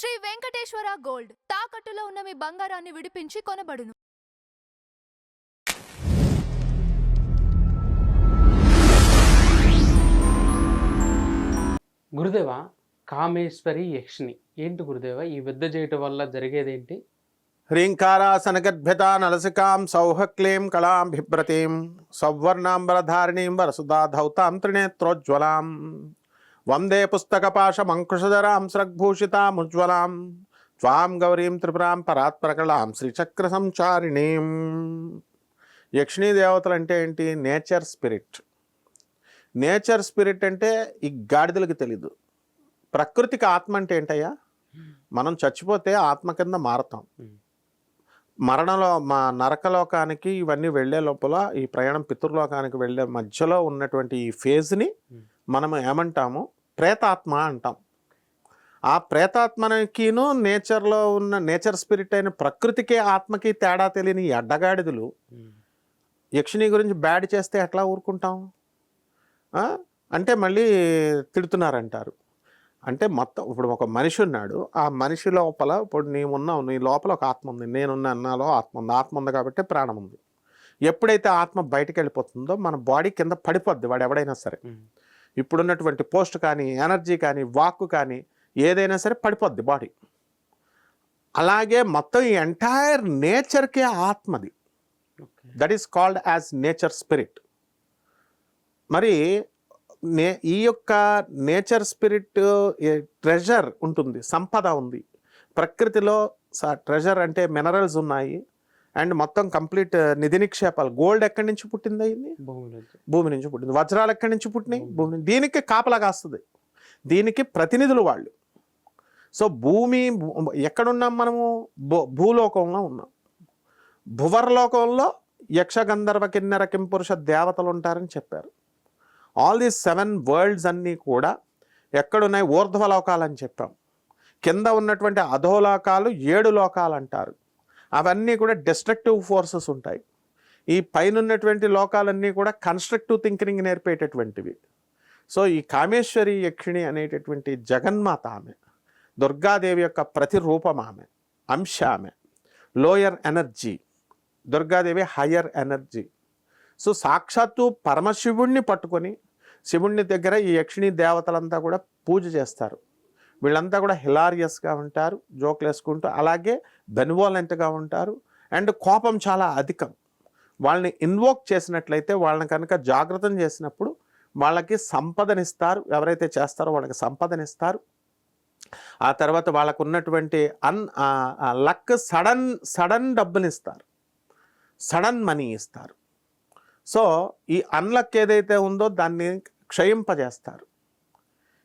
Shri Venkateswara gold తాకట్టులో ఉన్న మీ బంగారాన్ని విడిపించి కొనబడును. గురుదేవ, కామేశ్వరి యక్షిణి ఏంటి గురుదేవ? ఈ విద్య చేయటం వల్ల జరిగేదేంటి? హ్రీంకారాసనగద్భ్యత నలసికాం సౌహక్లీం కళాం బిభ్రతీం సౌవర్ణాంబరధారిణీం వరసుధాధౌతాం త్రినేత్రోజ్వలాం వందే పుస్తకపాశమంకుశధరాం స్రగ్భూషితాముజ్వలాం త్వాం గౌరీం త్రిపురాం పరాత్పరకళాం శ్రీచక్ర సంచారిణీం. యక్షిణీ దేవతలు అంటే ఏంటి? Nature spirit. నేచర్ స్పిరిట్ అంటే ఈ గాడిదలకు తెలీదు. ప్రకృతికి ఆత్మ అంటే ఏంటయ్యా? మనం చచ్చిపోతే ఆత్మ కింద మారుతాం. మరణంలో మా నరకలోకానికి ఇవన్నీ వెళ్ళే లోపల ఈ ప్రయాణం పితృలోకానికి వెళ్ళే మధ్యలో ఉన్నటువంటి ఈ ఫేజ్ని మనం ఏమంటాము? ప్రేతాత్మ అంటాం. ఆ ప్రేతాత్మకిను నేచర్లో ఉన్న నేచర్ స్పిరిట్ అయిన ప్రకృతికి ఆత్మకి తేడా తెలియని ఈ అడ్డగాడిదలు యక్షిణి గురించి బ్యాడ్ చేస్తే ఎట్లా ఊరుకుంటాం? అంటే మళ్ళీ తిడుతున్నారంటారు. అంటే మొత్తం ఇప్పుడు ఒక మనిషి ఉన్నాడు, ఆ మనిషి లోపల ఇప్పుడు నీవున్నావు, నీ లోపల ఒక ఆత్మ ఉంది, నేనున్నా, నాలో ఆత్మ ఉంది. ఆత్మ ఉంది కాబట్టి ప్రాణం ఉంది. ఎప్పుడైతే ఆత్మ బయటకు వెళ్ళిపోతుందో మన బాడీ కింద పడిపోద్ది, వాడు ఎవడైనా సరే. ఇప్పుడున్నటువంటి పోస్ట్ కానీ, ఎనర్జీ కానీ, వాక్ కానీ ఏదైనా సరే పడిపోద్ది బాడీ. అలాగే మొత్తం ఈ ఎంటైర్ నేచర్కే ఆత్మది. That is called as nature spirit. మరి ఈ యొక్క నేచర్ స్పిరిట్ ట్రెజర్ ఉంటుంది, సంపద ఉంది ప్రకృతిలో. ట్రెజర్ అంటే మినరల్స్ ఉన్నాయి అండ్ మొత్తం కంప్లీట్ నిధి నిక్షేపాలు. గోల్డ్ ఎక్కడి నుంచి పుట్టింది? అయింది భూమి నుంచి పుట్టింది. వజ్రాలు ఎక్కడి నుంచి పుట్టినాయి? భూమి. దీనికి కాపలా కాస్తుంది, దీనికి ప్రతినిధులు వాళ్ళు. సో భూమి ఎక్కడున్నాం మనము? భూలోకంలో ఉన్నాం. భువర్లోకంలో యక్ష గంధర్వ కిన్నెర కింపురుష దేవతలు ఉంటారని చెప్పారు. ఆల్ దీస్ 7 వరల్డ్స్ అన్నీ కూడా ఎక్కడున్నాయి? ఊర్ధ్వలోకాలు అని చెప్పాం. కింద ఉన్నటువంటి అధోలోకాలు 7 లోకాలు అంటారు. అవన్నీ కూడా డిస్ట్రక్టివ్ ఫోర్సెస్ ఉంటాయి. ఈ పైన ఉన్నటువంటి లోకాలన్నీ కూడా కన్స్ట్రక్టివ్ థింకింగ్ నేర్పేటటువంటివి. సో ఈ కామేశ్వరి యక్షిణి అనేటటువంటి జగన్మాత ఆమె, దుర్గాదేవి యొక్క ప్రతిరూపం ఆమె, అంశ ఆమె. Lower energy, Durgadevi higher energy. So సాక్షాత్తు పరమశివుణ్ణి పట్టుకొని శివుణ్ణి దగ్గర ఈ యక్షిణీ దేవతలంతా కూడా పూజ చేస్తారు. వీళ్ళంతా కూడా హిలారియస్గా ఉంటారు, జోకులు వేసుకుంటూ, అలాగే బెన్వోలెంట్గా ఉంటారు అండ్ కోపం చాలా అధికం. వాళ్ళని ఇన్వోక్ చేసినట్లయితే, వాళ్ళని కనుక జాగృతం చేసినప్పుడు వాళ్ళకి సంపదనిస్తారు. ఎవరైతే చేస్తారో వాళ్ళకి సంపదనిస్తారు. ఆ తర్వాత వాళ్ళకు ఉన్నటువంటి లక్ సడన్ డబ్బునిస్తారు, సడన్ మనీ ఇస్తారు. సో ఈ అన్లక్ ఏదైతే ఉందో దాన్ని క్షయింపజేస్తారు.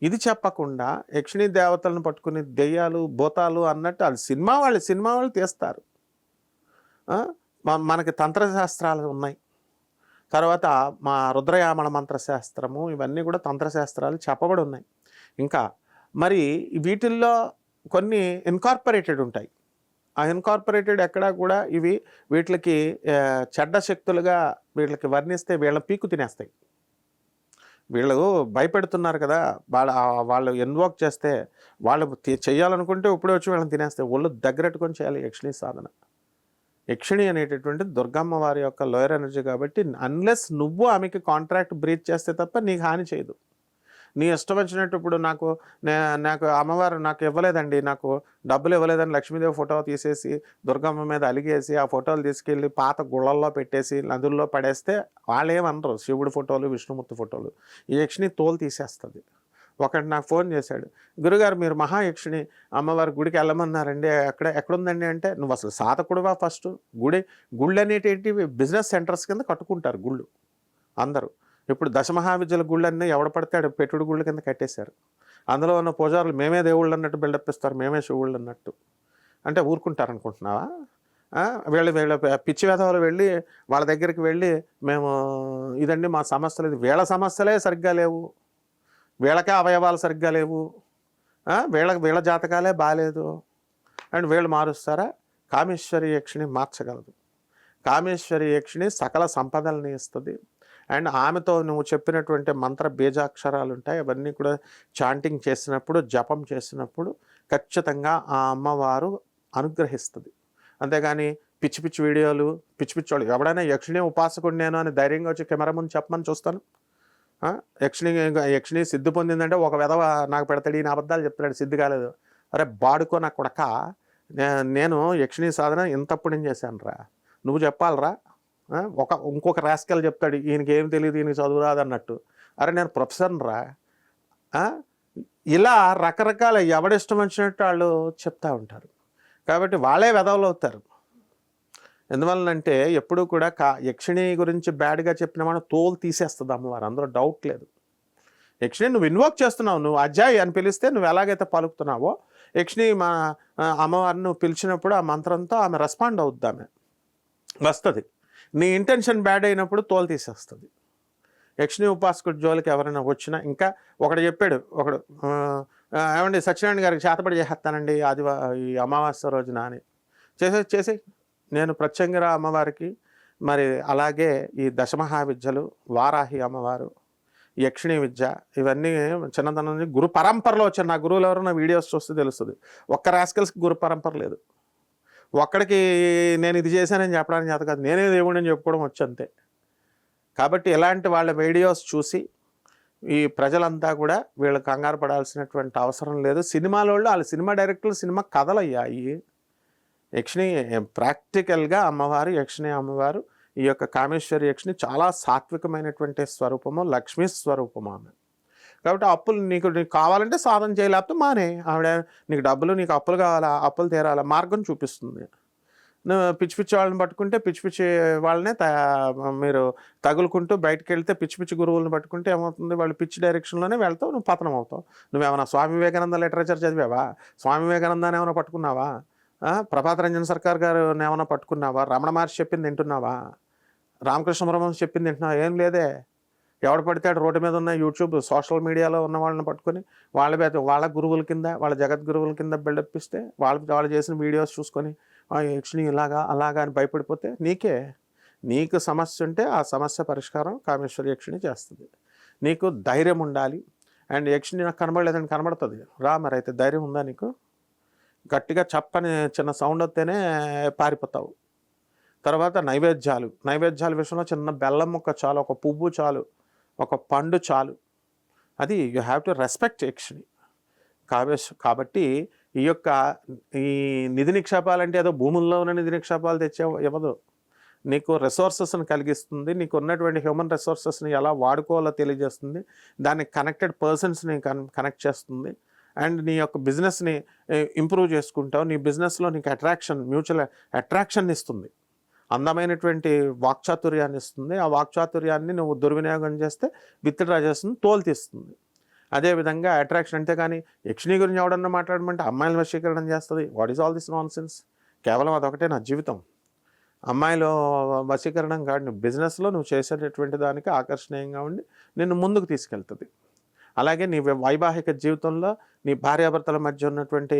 ఇది చెప్పకుండా యక్షిణీ దేవతలను పట్టుకుని దెయ్యాలు భూతాలు అన్నట్టు అది సినిమా వాళ్ళు తీస్తారు. మనకి తంత్రశాస్త్రాలు ఉన్నాయి. తర్వాత మా రుద్రయామణ మంత్రశాస్త్రము, ఇవన్నీ కూడా తంత్రశాస్త్రాలు చెప్పబడి ఉన్నాయి. ఇంకా మరి వీటిల్లో కొన్ని ఇన్కార్పొరేటెడ్ ఉంటాయి. ఆ ఇన్కార్పొరేటెడ్ ఎక్కడా కూడా ఇవి వీటికి చెడ్డ శక్తులుగా వీళ్ళకి వర్ణిస్తే వీళ్ళ పీకు తినేస్తాయి. వీళ్ళు భయపెడుతున్నారు కదా, వాళ్ళు ఇన్వోక్ చేస్తే, వాళ్ళు చేయాలనుకుంటే ఇప్పుడే వచ్చి వీళ్ళని తినేస్తాయి. ఒళ్ళు దగ్గరెట్టుకొని చేయాలి యక్షిణీ సాధన. యక్షిణి అనేటటువంటి దుర్గమ్మ వారి యొక్క లోయర్ ఎనర్జీ కాబట్టి అన్లెస్ నువ్వు ఆమెకి కాంట్రాక్ట్ బ్రీచ్ చేస్తే తప్ప నీకు హాని చేయదు. నీ ఇష్టం వచ్చినట్టు ఇప్పుడు నాకు అమ్మవారు నాకు ఇవ్వలేదండి, నాకు డబ్బులు ఇవ్వలేదని లక్ష్మీదేవి ఫోటో తీసేసి దుర్గమ్మ మీద అలిగేసి ఆ ఫోటోలు తీసుకెళ్ళి పాత గుళ్ళల్లో పెట్టేసి నదుల్లో పడేస్తే వాళ్ళు ఏమనరు. శివుడి ఫోటోలు, విష్ణుమూర్తి ఫోటోలు. ఈ యక్షిణి తోలు తీసేస్తుంది. ఒకటి నాకు ఫోన్ చేశాడు, గురుగారు మీరు మహాయక్షిణి అమ్మవారి గుడికి వెళ్ళమన్నారండి, ఎక్కడుందండి అంటే, నువ్వు అసలు సాధకుడువా? ఫస్ట్ గుళ్ళు అనేటి బిజినెస్ సెంటర్స్ కింద కట్టుకుంటారు గుళ్ళు అందరూ. ఇప్పుడు దశమహావిద్యల గుళ్ళన్నీ ఎవడ పడతాడు పెట్టుడు గుళ్ళ కింద కట్టేశారు. అందులో ఉన్న పూజారులు మేమే దేవుళ్ళు అన్నట్టు బిల్డప్ ఇస్తారు, మేమే శివుళ్ళు అన్నట్టు. అంటే ఊరుకుంటారు అనుకుంటున్నావా? వీళ్ళ పిచ్చి వేధవాళ్ళు వెళ్ళి వాళ్ళ దగ్గరికి వెళ్ళి, మేము ఇదండి మా సమస్యలు, ఇది వీళ్ళ సమస్యలే సరిగ్గా లేవు, వీళ్ళకే అవయవాలు సరిగ్గా లేవు, వీళ్ళ జాతకాలే బాగాలేదు అండ్ వీళ్ళు మారుస్తారా? కామేశ్వరి యక్షిణి మార్చగలదు. కామేశ్వరి యక్షిణి సకల సంపదల్ని ఇస్తుంది. అండ్ ఆమెతో నువ్వు చెప్పినటువంటి మంత్ర బీజాక్షరాలు ఉంటాయి, అవన్నీ కూడా చాంటింగ్ చేసినప్పుడు, జపం చేసినప్పుడు ఖచ్చితంగా ఆ అమ్మవారు అనుగ్రహిస్తుంది. అంతేగాని పిచ్చి పిచ్చి వీడియోలు, పిచ్చి పిచ్చి వాళ్ళు ఎవడైనా యక్షిణి ఉపాసకుడు నేను అని ధైర్యంగా వచ్చి కెమెరా ముందు చెప్పమని చూస్తాను. యక్షిణి సిద్ధి పొందిందంటే ఒక విధవ నాకు పెడతాడు, ఈయన అబద్ధాలు చెప్తాడు, సిద్ధి కాలేదు. అరే బాడుకో నా కొడక, నేను యక్షిణి సాధన ఇంతప్పుడు నేను చేశాను రా, నువ్వు చెప్పాలరా. ఇంకొక రాస్కెల్ చెప్తాడు, ఈయనకి ఏం తెలియదు, ఈయనకి చదువు రాదు అన్నట్టు. అరే నేను ప్రొఫెసర్ని రా. ఇలా రకరకాల ఎవడిష్టం వచ్చినట్టు వాళ్ళు చెప్తూ ఉంటారు. కాబట్టి వాళ్ళే వెధవలు అవుతారు. ఎందువలనంటే ఎప్పుడూ కూడా యక్షిణి గురించి బ్యాడ్గా చెప్పిన మనం తోలు తీసేస్తుంది అమ్మవారు, అందులో డౌట్ లేదు. యక్షిణి నువ్వు ఇన్వోక్ చేస్తున్నావు, నువ్వు అజయ్ అని పిలిస్తే నువ్వు ఎలాగైతే పలుకుతున్నావో యక్షిణి మా అమ్మవారిని నువ్వు పిలిచినప్పుడు ఆ మంత్రంతో ఆమె రెస్పాండ్ అవుద్ది, ఆమె వస్తుంది. నీ ఇంటెన్షన్ బ్యాడ్ అయినప్పుడు తోలు తీసేస్తుంది. యక్షిణి ఉపాసకుడి జోలికి ఎవరైనా వచ్చినా, ఇంకా ఒకడు చెప్పాడు, ఒకడు ఏమండి సత్యనారాయణ గారికి చేతపడి చేసేస్తానండి ఈ అమావాస్య రోజున అని. చేసి నేను ప్రత్యంగిర అమ్మవారికి, మరి అలాగే ఈ దశమహావిద్యలు, వారాహి అమ్మవారు, యక్షిణి విద్య, ఇవన్నీ చిన్నతనం నుంచి గురు పరంపరలో వచ్చాను. నా గురువులు ఎవరు నా వీడియోస్ చూస్తే తెలుస్తుంది. ఒక్క రాస్కల్స్కి గురు పరంపర లేదు. ఒక్కడికి నేను ఇది చేశానని చెప్పడానికి చేత కాదు, నేనే దేవుడిని చెప్పుకోవడం వచ్చు అంతే. కాబట్టి ఇలాంటి వాళ్ళ వీడియోస్ చూసి ఈ ప్రజలంతా కూడా వీళ్ళు కంగారు పడాల్సినటువంటి అవసరం లేదు. సినిమాలో వాళ్ళ సినిమా డైరెక్టర్లు సినిమా కథలు అయ్యాయి. యక్షిణి ప్రాక్టికల్గా అమ్మవారు, యక్షిణి అమ్మవారు, ఈ యొక్క కామేశ్వరి యక్షిణి చాలా సాత్వికమైనటువంటి స్వరూపము, లక్ష్మీ స్వరూపము ఆమె. కాబట్టి అప్పులు నీకు కావాలంటే సాధన చేయలేకపోతే మానే. ఆవిడ నీకు అప్పులు కావాలా, అప్పులు తీరాలా మార్గం చూపిస్తుంది. నువ్వు పిచ్చి పిచ్చి వాళ్ళని పట్టుకుంటే పిచ్చి పిచ్చి వాళ్ళనే మీరు తగులుకుంటూ బయటకు వెళ్తే, పిచ్చి పిచ్చి గురువులను పట్టుకుంటే ఏమవుతుంది, వాళ్ళు పిచ్చి డైరెక్షన్లోనే వెళ్తావు, నువ్వు పతనం అవుతావు. నువ్వేమన్నా స్వామి వివేకానంద లిటరేచర్ చదివావా? స్వామి వివేకానందాన్ని ఏమైనా పట్టుకున్నావా? ప్రభాత్ రంజన్ సర్కార్ గారు ఏమైనా పట్టుకున్నావా? రమణ మహర్షి చెప్పింది వింటున్నావా? రామకృష్ణ పరమహంస చెప్పింది వింటున్నావా? ఏం లేదే. ఎవడు పడితే రోడ్డు మీద ఉన్న యూట్యూబ్ సోషల్ మీడియాలో ఉన్న వాళ్ళని పట్టుకొని వాళ్ళ గురువుల కింద, వాళ్ళ జగద్గురువుల కింద బిల్డప్ ఇస్తే వాళ్ళు చేసిన వీడియోస్ చూసుకొని యక్షిణి ఇలాగా అలాగా అని భయపడిపోతే నీకు సమస్య ఉంటే ఆ సమస్య పరిష్కారం కామేశ్వరి యక్షిణి చేస్తుంది. నీకు ధైర్యం ఉండాలి. అండ్ యక్షిణి నాకు కనబడలేదని కనబడుతుంది రా, మరి అయితే ధైర్యం ఉందా నీకు? గట్టిగా చప్పని చిన్న సౌండ్ వస్తేనే పారిపోతావు. తర్వాత నైవేద్యాల విషయంలో చిన్న బెల్లం ముక్క చాలు, ఒక పువ్వు చాలు, ఒక పండు చాలు. అది యూ హ్యావ్ టు రెస్పెక్ట్ యక్షిణి. కాబట్టి ఈ నిధి నిక్షేపాలంటే ఏదో భూముల్లో ఉన్న నిధి నిక్షేపాలు తెచ్చే ఇవ్వదు. నీకు రిసోర్సెస్ని కలిగిస్తుంది, నీకు ఉన్నటువంటి హ్యూమన్ రిసోర్సెస్ని ఎలా వాడుకోవాలో తెలియజేస్తుంది, దానికి కనెక్టెడ్ పర్సన్స్ని కనెక్ట్ చేస్తుంది. అండ్ నీ యొక్క బిజినెస్ని ఇంప్రూవ్ చేసుకుంటావు. నీ బిజినెస్లో నీకు మ్యూచువల్ అట్రాక్షన్ ఇస్తుంది, అందమైనటువంటి వాక్చాతుర్యాన్ని ఇస్తుంది. ఆ వాక్చాతుర్యాన్ని నువ్వు దుర్వినియోగం చేస్తే విత్డ్రా చేస్తుంది, తోలు తీస్తుంది. అదేవిధంగా అట్రాక్షన్. అంతేగాని యక్షిణి గురించి ఎవడన్నా మాట్లాడమంటే అమ్మాయిల వశీకరణం చేస్తుంది. What is all this non sense? కేవలం అదొకటే నా జీవితం. అమ్మాయిలో వశీకరణం కాదు, నువ్వు బిజినెస్లో నువ్వు చేసేటటువంటి దానికి ఆకర్షణీయంగా ఉండి నిన్ను ముందుకు తీసుకెళ్తుంది. అలాగే నీ వైవాహిక జీవితంలో నీ భార్యాభర్తల మధ్య ఉన్నటువంటి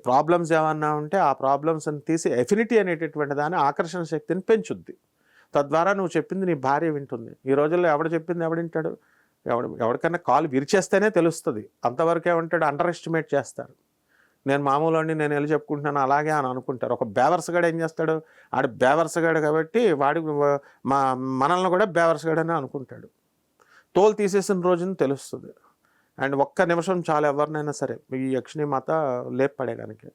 ప్రాబ్లమ్స్ ఏమన్నా ఉంటే ఆ ప్రాబ్లమ్స్ని తీసి ఎఫినిటీ అనేటటువంటి దాని ఆకర్షణ శక్తిని పెంచుద్ది. తద్వారా నువ్వు చెప్పింది నీ భార్య వింటుంది. ఈ రోజుల్లో ఎవడు చెప్పింది ఎవడింటాడు? ఎవరికన్నా కాలు విరిచేస్తేనే తెలుస్తుంది. అంతవరకు ఏమంటాడు, అండర్ ఎస్టిమేట్ చేస్తారు. నేను మామూలు అండి, నేను వెళ్ళి చెప్పుకుంటున్నాను అలాగే అని అనుకుంటారు. ఒక బేవర్సగాడు ఏం చేస్తాడు, ఆడు బేవర్సగాడు కాబట్టి మనల్ని కూడా బేవర్సగాడు అని అనుకుంటాడు. తోలు తీసేసిన రోజున తెలుస్తుంది. అండ్ ఒక్క నిమిషం చాలా ఎవరినైనా సరే ఈ యక్షిణి మాత లేపడేయడానికి.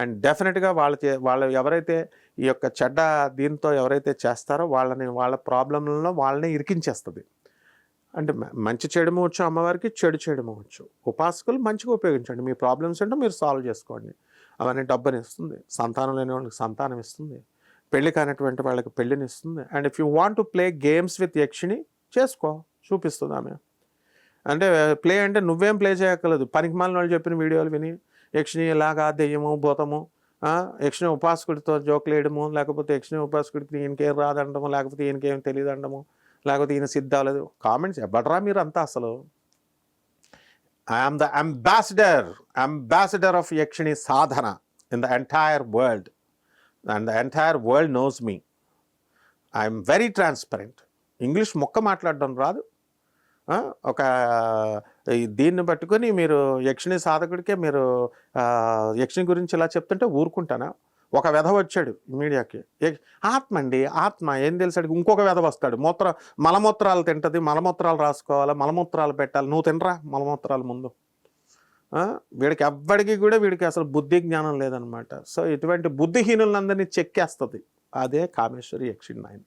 అండ్ డెఫినెట్గా వాళ్ళు ఎవరైతే ఈ యొక్క చెడ్డ దీంతో ఎవరైతే చేస్తారో వాళ్ళ ప్రాబ్లంలలో వాళ్ళని ఇరికించేస్తుంది. అంటే మంచి చేయడము వచ్చు అమ్మవారికి, చెడు చేయడము వచ్చు. ఉపాసకులు మంచిగా ఉపయోగించండి. మీ ప్రాబ్లమ్స్ అంటే మీరు సాల్వ్ చేసుకోండి. అవన్నీ డబ్బుని ఇస్తుంది, సంతానం లేని వాళ్ళకి సంతానం ఇస్తుంది, పెళ్లి కానటువంటి వాళ్ళకి పెళ్లిని ఇస్తుంది. And if you want to play games with yakshini చేసుకో, చూపిస్తుంది ఆమె. అంటే ప్లే అంటే నువ్వేం ప్లే చేయక్కర్లేదు. పనికిమాలిన వాళ్ళు చెప్పిన వీడియోలు విని యక్షిణి ఇలాగా దెయ్యము భూతము, యక్షిణి ఉపాసకుడితో జోకులు వేయడము, లేకపోతే యక్షిణి ఉపాసకుడికి ఈయనకేం రాదండము, లేకపోతే ఈయనకేం తెలియదు అండము, లేకపోతే ఈయన సిద్ధాలేదు కామెంట్స్ ఎవడరా మీరు అంతా అసలు. I'm the ambassador of yakshini sadhana in the entire world, and the entire world knows me. I'm very transparent. English మొక్క మాట్లాడడం రాదు, ఒక దీన్ని పట్టుకొని మీరు యక్షిణి సాధకుడికే మీరు యక్షిణి గురించి ఇలా చెప్తుంటే ఊరుకుంటానా? ఒక వెధవ వచ్చాడు మీడియాకి, ఆత్మ అండి ఆత్మ ఏం తెలుసాడు, ఇంకొక వెధవ వస్తాడు, మలమూత్రాలు తింటుంది, మలమూత్రాలు రాసుకోవాలి, మలమూత్రాలు పెట్టాలి, నువ్వు తినరా మలమూత్రాలు ముందు. వీడికి ఎవ్వడికి కూడా వీడికి అసలు బుద్ధి జ్ఞానం లేదనమాట. సో ఇటువంటి బుద్ధిహీనులందరినీ చెక్కేస్తుంది. అదే కామేశ్వరి యక్షిణి నాయన.